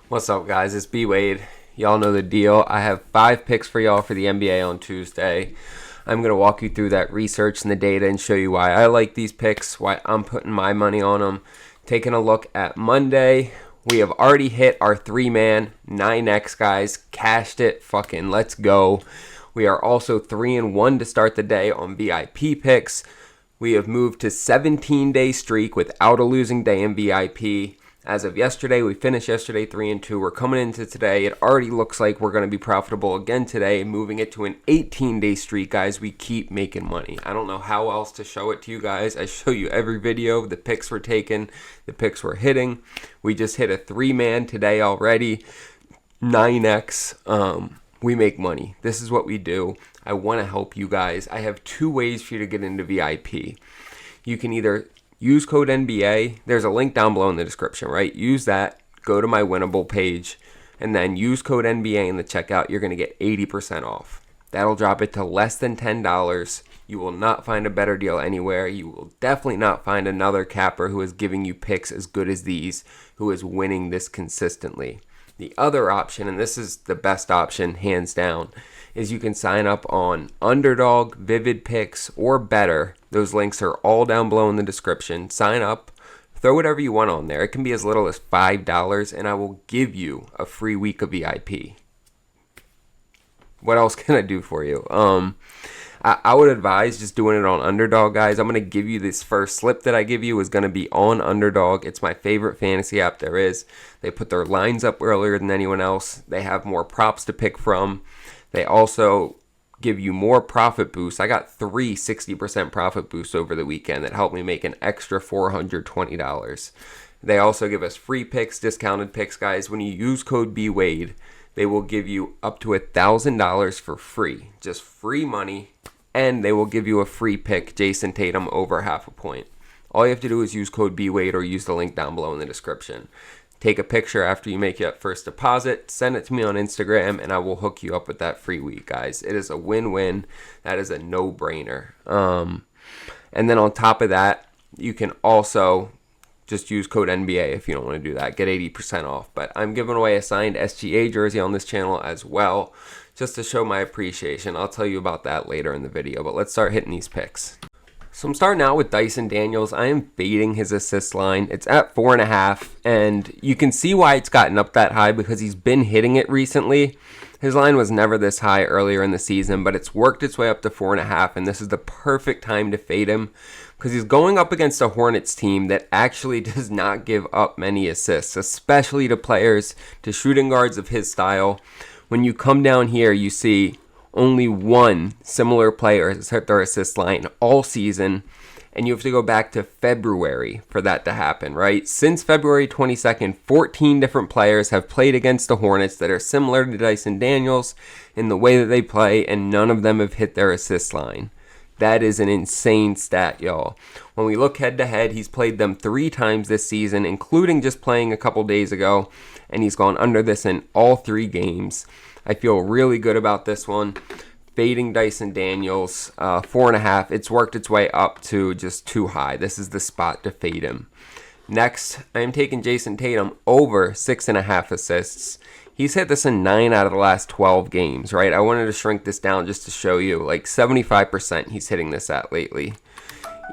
What's up, guys? It's B Wade. Y'all know the deal. I have 5 picks for y'all for the NBA on Tuesday. I'm going to walk you through that research and the data and show you why I like these picks, why I'm putting my money on them. Taking a look at Monday, we have already hit our 3-man 9X, guys. Cashed it. Fucking let's go. We are also 3-1 to start the day on VIP picks. We have moved to 17-day streak without a losing day in VIP. As of yesterday, we finished yesterday 3-2. We're coming into today. It already looks like we're going to be profitable again today, moving it to an 18-day streak, guys. We keep making money. I don't know how else to show it to you guys. I show you every video. The picks were taken. The picks were hitting. We just hit a 3-man today already. 9X. We make money. This is what we do. I want to help you guys. I have 2 ways for you to get into VIP. You can either use code NBA. There's a link down below in the description, right? Use that. Go to my winnable page. And then use code NBA in the checkout. You're going to get 80% off. That'll drop it to less than $10. You will not find a better deal anywhere. You will definitely not find another capper who is giving you picks as good as these, who is winning this consistently. The other option, and this is the best option, hands down, is you can sign up on Underdog, Vivid Picks, or Better. Those links are all down below in the description. Sign up, throw whatever you want on there. It can be as little as $5, and I will give you a free week of VIP. What else can I do for you? I would advise just doing it on Underdog, guys. I'm going to give you this first slip that I give you is going to be on Underdog. It's my favorite fantasy app there is. They put their lines up earlier than anyone else. They have more props to pick from. They also give you more profit boosts. I got 3 60% profit boosts over the weekend that helped me make an extra $420. They also give us free picks, discounted picks, guys. When you use code BWADE, they will give you up to $1,000 for free. Just free money. And they will give you a free pick, Jason Tatum, over half a point. All you have to do is use code BWADE or use the link down below in the description. Take a picture after you make your first deposit. Send it to me on Instagram, and I will hook you up with that free week, guys. It is a win-win. That is a no-brainer. And then on top of that, you can also just use code NBA if you don't want to do that. Get 80% off. But I'm giving away a signed SGA jersey on this channel as well, just to show my appreciation. I'll tell you about that later in the video. But let's start hitting these picks. So I'm starting out with Dyson Daniels. I am fading his assist line. It's at 4.5, and you can see why it's gotten up that high because he's been hitting it recently. His line was never this high earlier in the season, but it's worked its way up to 4.5, and this is the perfect time to fade him because he's going up against a Hornets team that actually does not give up many assists, especially to players, to shooting guards of his style. When you come down here, you see only one similar player has hit their assist line all season, and you have to go back to February for that to happen, right? Since February 22nd, 14 different players have played against the Hornets that are similar to Dyson Daniels in the way that they play, and none of them have hit their assist line. That is an insane stat, y'all. When we look head-to-head, he's played them 3 times this season, including just playing a couple days ago, and he's gone under this in all 3 games. I feel really good about this one. Fading Dyson Daniels, 4.5. It's worked its way up to just too high. This is the spot to fade him. Next, I am taking Jason Tatum over 6.5 assists. He's hit this in 9 out of the last 12 games, right? I wanted to shrink this down just to show you, like 75% he's hitting this at lately.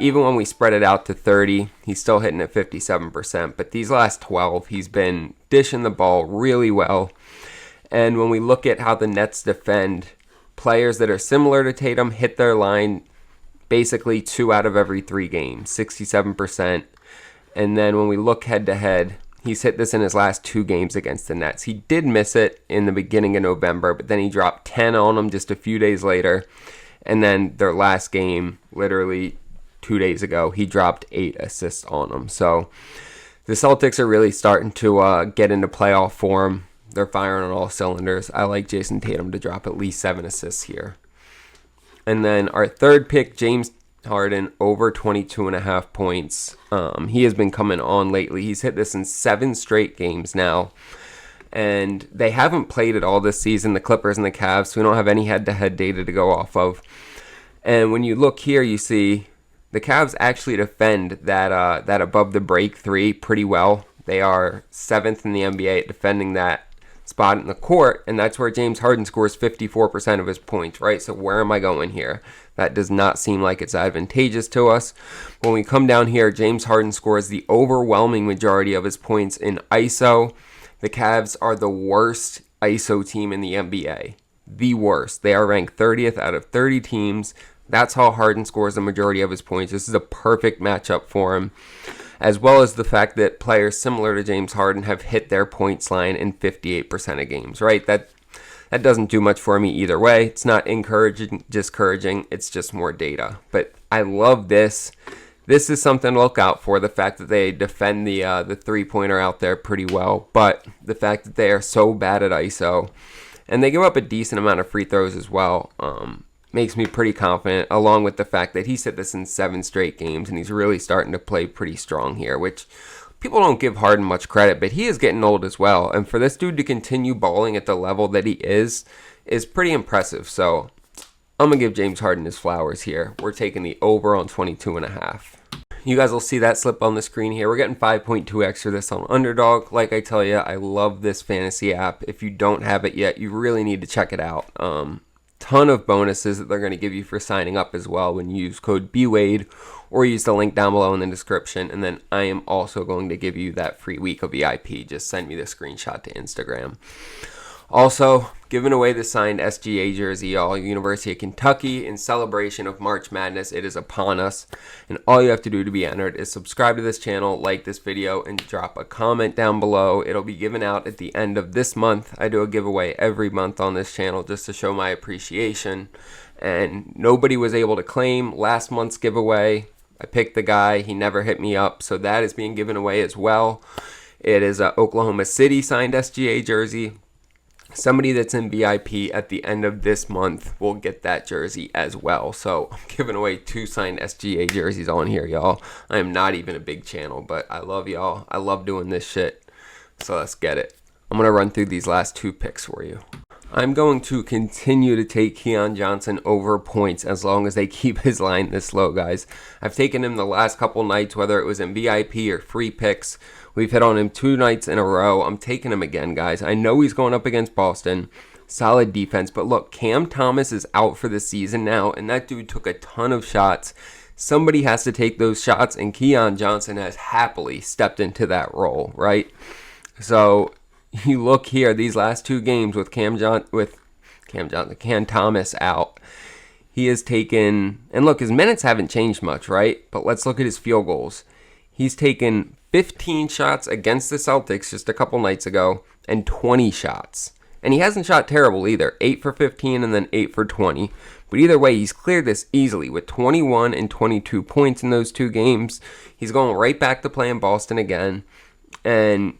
Even when we spread it out to 30, he's still hitting at 57%. But these last 12, he's been dishing the ball really well. And when we look at how the Nets defend, players that are similar to Tatum hit their line basically 2 out of every 3 games, 67%. And then when we look head-to-head, he's hit this in his last 2 games against the Nets. He did miss it in the beginning of November, but then he dropped 10 on them just a few days later. And then their last game, literally 2 days ago, he dropped 8 assists on them. So the Celtics are really starting to get into playoff form. They're firing on all cylinders. I like Jason Tatum to drop at least 7 assists here. And then our third pick, James Harden, over 22.5 points. He has been coming on lately. He's hit this in 7 straight games now. And they haven't played it all this season, the Clippers and the Cavs, so we don't have any head-to-head data to go off of. And when you look here, you see the Cavs actually defend that above the break 3 pretty well. They are 7th in the NBA at defending that spot in the court, and that's where James Harden scores 54% of his points, right? So where am I going here? That does not seem like it's advantageous to us. When we come down here, James Harden scores the overwhelming majority of his points in ISO. The Cavs are the worst ISO team in the NBA. The worst. They are ranked 30th out of 30 teams. That's how Harden scores the majority of his points. This is a perfect matchup for him, as well as the fact that players similar to James Harden have hit their points line in 58% of games, right? That doesn't do much for me either way. It's not encouraging, discouraging. It's just more data. But I love this. This is something to look out for, the fact that they defend the three-pointer out there pretty well, but the fact that they are so bad at ISO, and they give up a decent amount of free throws as well, makes me pretty confident, along with the fact that he's hit this in 7 straight games, and he's really starting to play pretty strong here, which people don't give Harden much credit, but he is getting old as well, and for this dude to continue balling at the level that he is pretty impressive. So I'm going to give James Harden his flowers here. We're taking the over on 22.5. You guys will see that slip on the screen here. We're getting 5.2x for this on Underdog. Like I tell you, I love this fantasy app. If you don't have it yet, you really need to check it out. Ton of bonuses that they're going to give you for signing up as well when you use code BWADE or use the link down below in the description. And then I am also going to give you that free week of VIP. Just send me the screenshot to Instagram. Also, giving away the signed SGA jersey, y'all. University of Kentucky, in celebration of March Madness. It is upon us. And all you have to do to be entered is subscribe to this channel, like this video, and drop a comment down below. It'll be given out at the end of this month. I do a giveaway every month on this channel just to show my appreciation. And nobody was able to claim last month's giveaway. I picked the guy. He never hit me up. So that is being given away as well. It is a Oklahoma City signed SGA jersey. Somebody that's in VIP at the end of this month will get that jersey as well. So I'm giving away 2 signed SGA jerseys on here, y'all. I am not even a big channel, but I love y'all. I love doing this shit. So let's get it. I'm going to run through these last 2 picks for you. I'm going to continue to take Keon Johnson over points as long as they keep his line this low, guys. I've taken him the last couple nights, whether it was in VIP or free picks. We've hit on him 2 nights in a row. I'm taking him again, guys. I know he's going up against Boston. Solid defense. But look, Cam Thomas is out for the season now, and that dude took a ton of shots. Somebody has to take those shots, and Keon Johnson has happily stepped into that role, right? So you look here, these last 2 games with Cam Thomas out, he has taken, and look, his minutes haven't changed much, right? But let's look at his field goals. He's taken 15 shots against the Celtics just a couple nights ago, and 20 shots. And he hasn't shot terrible either. 8 for 15 and then 8 for 20. But either way, he's cleared this easily with 21 and 22 points in those 2 games. He's going right back to playing Boston again. And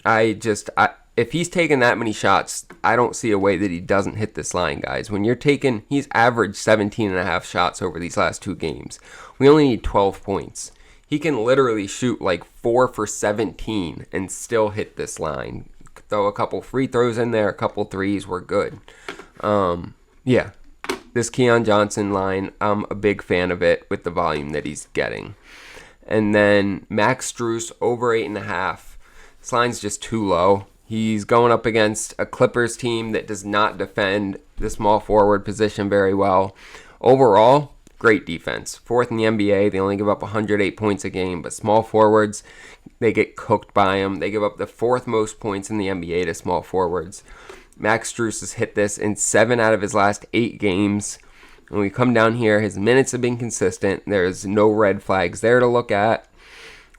if he's taking that many shots, I don't see a way that he doesn't hit this line, guys. When you're taking, he's averaged 17.5 shots over these last 2 games. We only need 12 points. He can literally shoot like 4 for 17 and still hit this line. Throw a couple free throws in there, a couple threes, we're good. Yeah, this Keon Johnson line, I'm a big fan of it with the volume that he's getting. And then Max Strus over 8.5. This line's just too low. He's going up against a Clippers team that does not defend the small forward position very well. Overall, great defense. 4th in the NBA. They only give up 108 points a game, but small forwards, they get cooked by them. They give up the 4th most points in the NBA to small forwards. Max Strus has hit this in 7 out of his last 8 games. When we come down here, his minutes have been consistent. There's no red flags there to look at.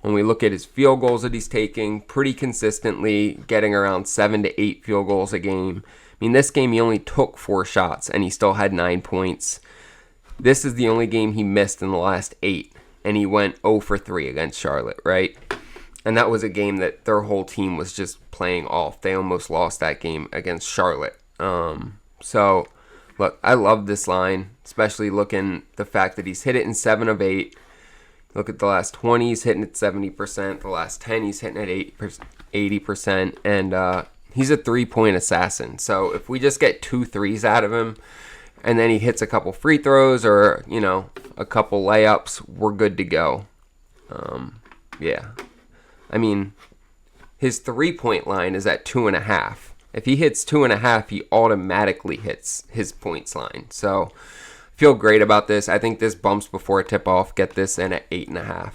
When we look at his field goals that he's taking, pretty consistently getting around 7 to 8 field goals a game. I mean, this game he only took 4 shots, and he still had 9 points. This is the only game he missed in the last 8, and he went 0 for 3 against Charlotte, right? And that was a game that their whole team was just playing off. They almost lost that game against Charlotte. So, look, I love this line, especially looking the fact that he's hit it in 7 of 8. Look at the last 20, he's hitting at 70%. The last 10, he's hitting at 80%. And he's a 3-point assassin. So if we just get 2 threes out of him, and then he hits a couple free throws or, a couple layups, we're good to go. Yeah. I mean, his 3-point line is at 2.5. If he hits 2.5, he automatically hits his points line. So feel great about this. I think this bumps before tip-off. Get this in at 8.5.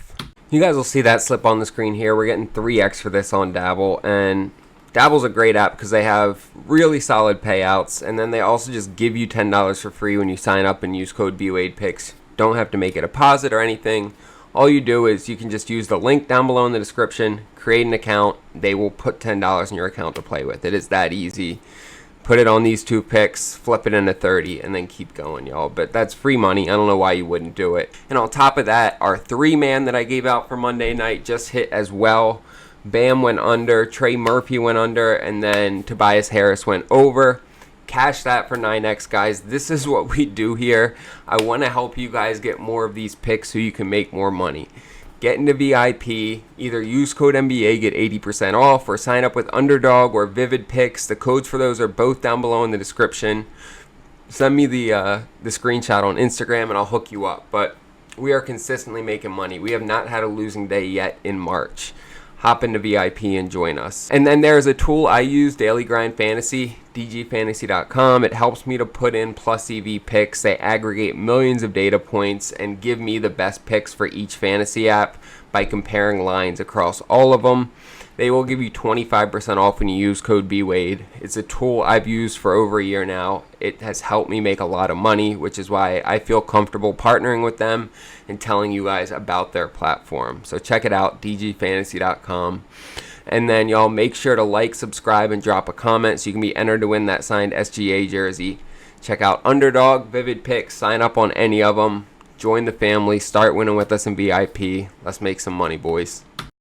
You guys will see that slip on the screen here. We're getting 3x for this on Dabble, and Dabble's a great app because they have really solid payouts, and then they also just give you $10 for free when you sign up and use code BWadePicks. Don't have to make a deposit or anything. All you do is you can just use the link down below in the description, create an account. They will put $10 in your account to play with. It is that easy. Put it on these 2 picks, flip it into 30, and then keep going, y'all. But that's free money. I don't know why you wouldn't do it. And on top of that, our 3-man that I gave out for Monday night just hit as well. Bam went under, Trey Murphy went under, and then Tobias Harris went over. Cash that for 9x, guys. This is what we do here. I want to help you guys get more of these picks so you can make more money. Get into VIP, either use code NBA, get 80% off, or sign up with Underdog or PrizePicks. The codes for those are both down below in the description. Send me the screenshot on Instagram and I'll hook you up. But we are consistently making money. We have not had a losing day yet in March. Hop into VIP and join us. And then there's a tool I use, Daily Grind Fantasy, dgfantasy.com. It helps me to put in plus EV picks. They aggregate millions of data points and give me the best picks for each fantasy app by comparing lines across all of them. They will give you 25% off when you use code BWade. It's a tool I've used for over a year now. It has helped me make a lot of money, which is why I feel comfortable partnering with them and telling you guys about their platform. So check it out, dgfantasy.com. And then y'all make sure to like, subscribe, and drop a comment so you can be entered to win that signed SGA jersey. Check out Underdog, PrizePicks, sign up on any of them. Join the family, start winning with us in VIP. Let's make some money, boys.